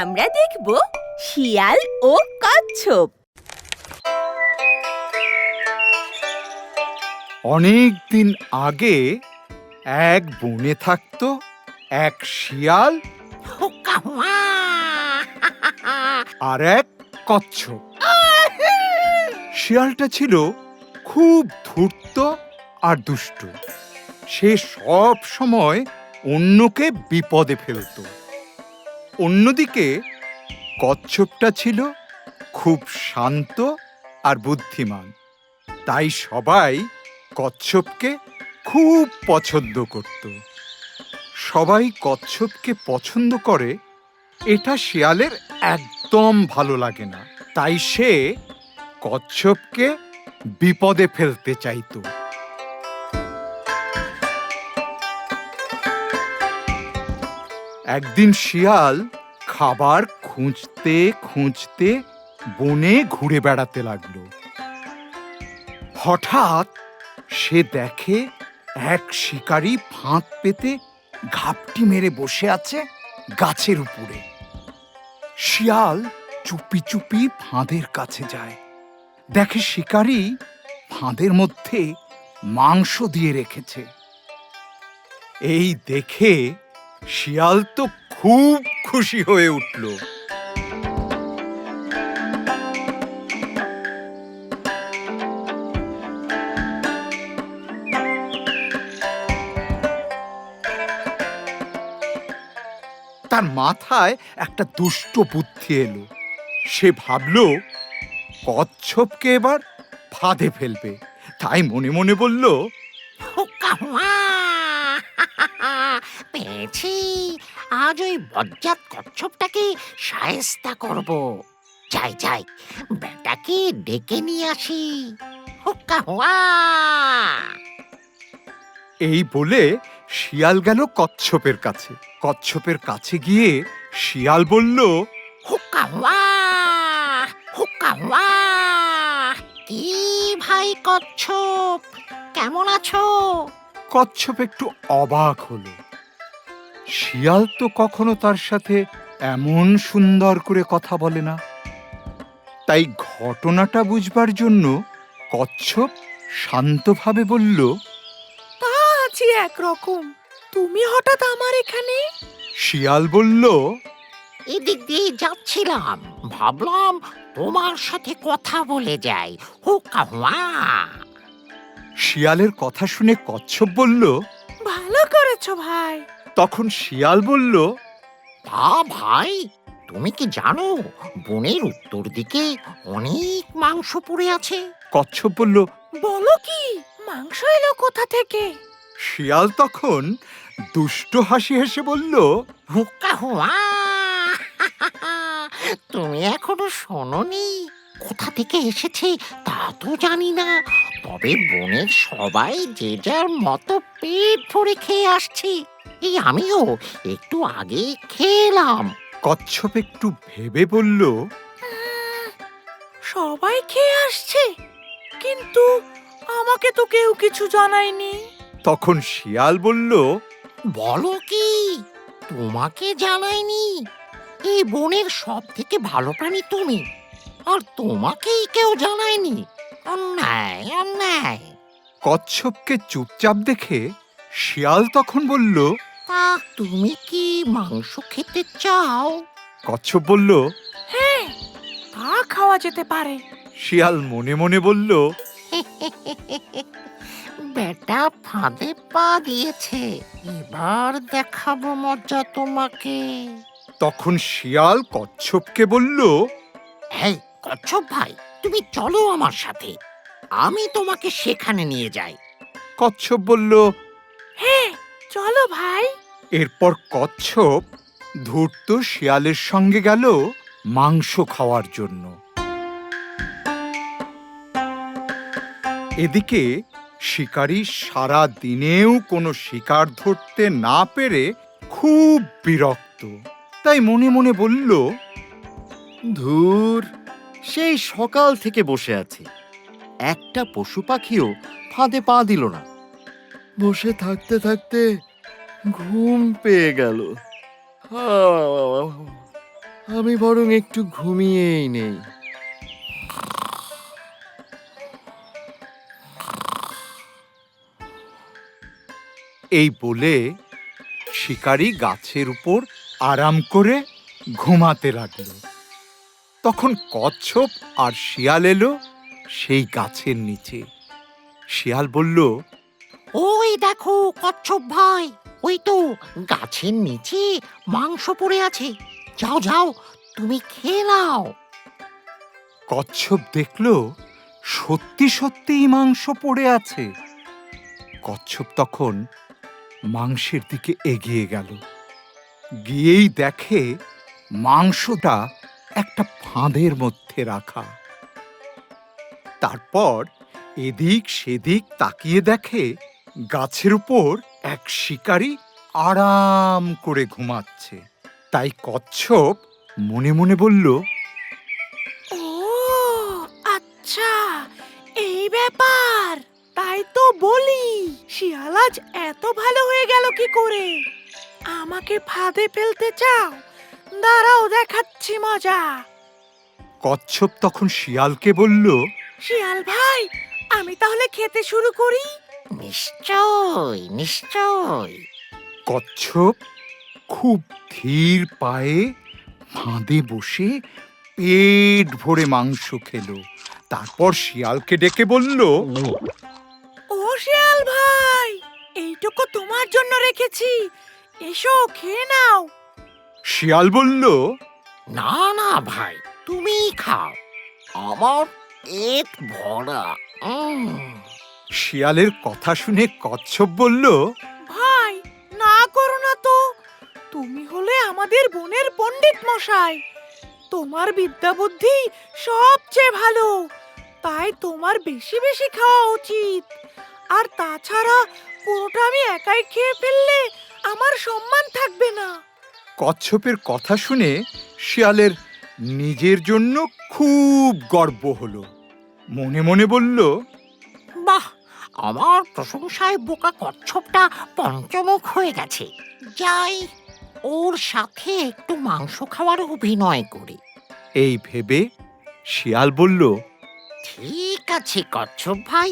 আমরা দেখব শিয়াল ও কচ্ছপ। অনেক দিন আগে এক বনে থাকতো এক শিয়াল আর এক কচ্ছপ। শিয়ালটা ছিল খুব ধূর্ত আর দুষ্টু। সে সব সময় অন্যকে বিপদে ফেলত। অন্যদিকে কচ্ছপটা ছিল খুব শান্ত আর বুদ্ধিমান। তাই সবাই কচ্ছপকে খুব পছন্দ করত। সবাই কচ্ছপকে পছন্দ করে, এটা শিয়ালের একদম ভালো লাগে না। তাই সে কচ্ছপকে বিপদে ফেলতে চাইতো। একদিন শিয়াল খাবার খুঁজতে খুঁজতে বনে ঘুরে বেড়াতে লাগলো। হঠাৎ সে দেখে এক শিকারী ফাঁদ পেতে ঘাপটি মেরে বসে আছে গাছের উপরে। শিয়াল চুপি চুপি ফাঁদের কাছে যায়। দেখে শিকারী ফাঁদের মধ্যে মাংস দিয়ে রেখেছে। এই দেখে শিয়াল তো খুব খুশি হয়ে উঠল। তার মাথায় একটা দুষ্ট বুদ্ধি এলো। সে ভাবল কচ্ছপকে এবার ফাঁদে ফেলবে। তাই মনে মনে বলল, পেয়েছি, আজ ওই বজ্জাত কচ্ছপটাকে শায়েস্তা করব। যাই যাই, বেটাকে ডেকে নিয়ে আসি। হুক্কা হুয়া। এই বলে শিয়াল গেল কচ্ছপের কাছে। কচ্ছপের কাছে গিয়ে শিয়াল বলল, হুক্কা হুয়া, হুক্কা হুয়া। কি ভাই কচ্ছপ, কেমন আছো? কচ্ছপ একটু অবাক হলো। শিয়াল তো কখনো তার সাথে এমন সুন্দর করে কথা বলে না। তাই ঘটনাটা বুঝবার জন্য কচ্ছপ শান্তভাবে বলল, তা আছি একরকম, তুমি হঠাৎ আমার এখানে? শিয়াল বলল, এদিক দিয়ে যাচ্ছিলাম, ভাবলাম তোমার সাথে কথা বলে যাই। হুক্কা হুয়া। শিয়ালের কথা শুনে কচ্ছপ বলল, ভালো করেছো ভাই। তখন শিয়াল বলল, তা ভাই, তুমি কি জানো বনের উত্তর দিকে অনেক মাংস পড়ে আছে? কচ্ছপ বলল, বলো কি, মাংস এলো কোথা থেকে? শিয়াল তখন দুষ্ট হাসি হেসে বলল, হুক্কা হুয়া। তুমি এখনো শোনোনি? কোথা থেকে এসেছে তা তো জানি না, তবে বনের সবাই যে যার মতো পেট ভরে খেয়ে আসছে। এই আমিও একটু আগে খেলাম। কচ্ছপ একটু ভেবে বলল, সবাই খেয়ে আসছে, কিন্তু আমাকে তো কেউ কিছু জানায়নি। তখন শিয়াল বলল, বলো কি, তোমাকে জানাইনি? এই বনের সব থেকে ভালো প্রাণী তুমি, আর তোমাকেই কেউ জানায়নি? অন্যায়, অন্যায়। কচ্ছপকে চুপচাপ দেখে শিয়াল তখন বলল, তা তুমি কি মাংস খেতে চাও? কচ্ছপ বলল, হ্যাঁ, তা খাওয়া যেতে পারে। শিয়াল মনে মনে বলল, বেটা ফাঁদে পা দিয়েছে, এবার দেখাবো মজা তোমাকে। তখন শিয়াল কচ্ছপকে বলল, এই কচ্ছপ ভাই, তুমি চলো আমার সাথে, আমি তোমাকে সেখানে নিয়ে যাই। কচ্ছপ বলল। হ্যাঁ, চলো ভাই। এরপর কচ্ছপ ধূর্ত শিয়ালের সঙ্গে গেল মাংস খাওয়ার জন্য। এদিকে শিকারী সারা দিনেও কোনো শিকার ধরতে না পেরে খুব বিরক্ত। তাই মনে মনে বলল, ধুর, সেই সকাল থেকে বসে আছি, একটা পশু পাখিও ফাঁদে পা দিল না। বসে থাকতে থাকতে ঘুম পেয়ে গেল। আমি বরং একটু ঘুমিয়েই নেই। এই বলে শিকারী গাছের উপর আরাম করে ঘুমাতে লাগলো। তখন কচ্ছপ আর শিয়াল এলো সেই গাছের নিচে। শিয়াল বলল, ওই দেখো কচ্ছপ ভাই, ওই তো গাছের নিচে মাংস পড়ে আছে। যাও যাও, তুমি খেয়ে নাও। কচ্ছপ দেখলো সত্যি সত্যিই মাংস পড়ে আছে। কচ্ছপ তখন মাংসের দিকে এগিয়ে গেল। গিয়েই দেখে মাংসটা একটা ফাঁদের মধ্যে রাখা। তারপর এদিক সেদিক তাকিয়ে দেখে গাছের উপর এক শিকারী আরাম করে ঘুমাচ্ছে। তাই কচ্ছপ মনে মনে বলল, ও আচ্ছা, এই ব্যাপার। তাই তো বলি, শিয়াল আজ এত ভালো হয়ে গেল কি করে? আমাকে ফাঁদে ফেলতে চাও? দাঁড়াও, দেখাচ্ছি মজা। কচ্ছপ তখন শিয়ালকে বলল, শিয়াল ভাই, আমি তাহলে খেতে শুরু করি? নিশ্চয় নিশ্চয়। কচ্ছপ খুব ধীর পায়ে ফাঁদে বসে পেট ভরে মাংস খেলো। তারপর শিয়ালকে ডেকে বলল, ও শিয়াল ভাই, এইটুকু তোমার জন্য রেখেছি, এসো খেয়ে নাও। শিয়াল বলল, না না ভাই, তুমি খাও, আমার পেট ভরা। শিয়ালের কথা শুনে কচ্ছপ বলল, ভাই, না করো না তো। তুমি হলে আমাদের বনের পণ্ডিত মশাই, তোমার বিদ্যা বুদ্ধি সবচেয়ে ভালো, তাই তোমার বেশি বেশি খাওয়া উচিত। আর তাছাড়া পুরোটা আমি একাই খেয়ে ফেললে আমার সম্মান থাকবে না। কচ্ছপের কথা শুনে শিয়ালের নিজের জন্য খুব গর্ব হলো। মনে মনে বলল, বাহ, আমার প্রশংসায় বোকা কচ্ছপটা পঞ্চমুখ হয়ে গেছে। যাই, ওর সাথে একটু মাংস খাওয়ার অভিনয় করি। এই ভেবে শিয়াল বলল, ঠিক আছে কচ্ছপ ভাই,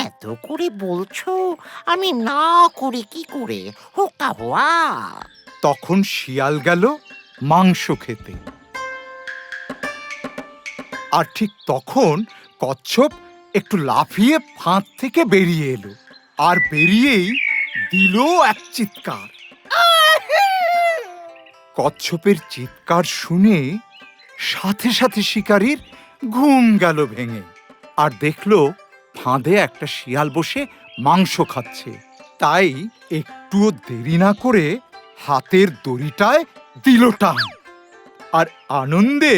এত করে বলছো, আমি না করি কি করে? হোকা হওয়া। তখন শিয়াল গেল মাংস খেতে। আর ঠিক তখন কচ্ছপ একটু লাফিয়ে ফাঁদ থেকে বেরিয়ে এলো। আর বেরিয়েই দিল এক চিৎকার। কচ্ছপের চিৎকার শুনে সাথে সাথে শিকারীর ঘুম গেল ভেঙে। আর দেখলো ফাঁদে একটা শিয়াল বসে মাংস খাচ্ছে। তাই একটুও দেরি না করে হাতের দড়িটায় দিল টান। আর আনন্দে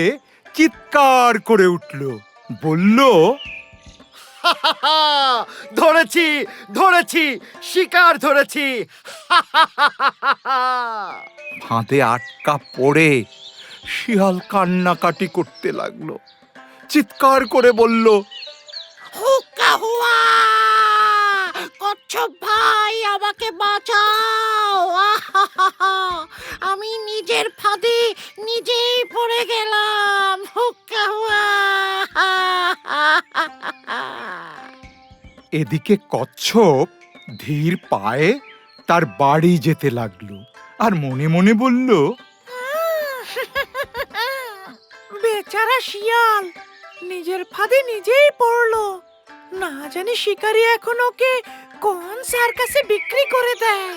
চিৎকার করে উঠল, বলল, ধরেছি ধরেছি, শিকার ধরেছি। ফাঁদে আটকা পড়ে শিয়াল কান্নাকাটি করতে লাগলো। চিৎকার করে বলল, হোকা হওয়া, কচ্ছপ ভাই আমাকে বাঁচাও। আহাহাহা, আমি নিজের ফাঁদে নিজেই পড়ে গেলাম। হোকা হওয়া। এদিকে কচ্ছপ ধীর পায়ে তার বাড়ি যেতে লাগলো। আর মনে মনে বলল, বেচারা শিয়াল নিজের ফাঁদে নিজেই পড়লো। না জানি শিকারী এখন ওকে কোন সার্কাসে বিক্রি করে দেয়।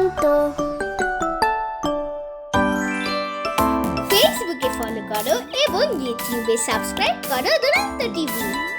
দুরন্ত। ফেসবুকে ফলো করো এবং ইউটিউবে সাবস্ক্রাইব করো দুরন্ত টিভি।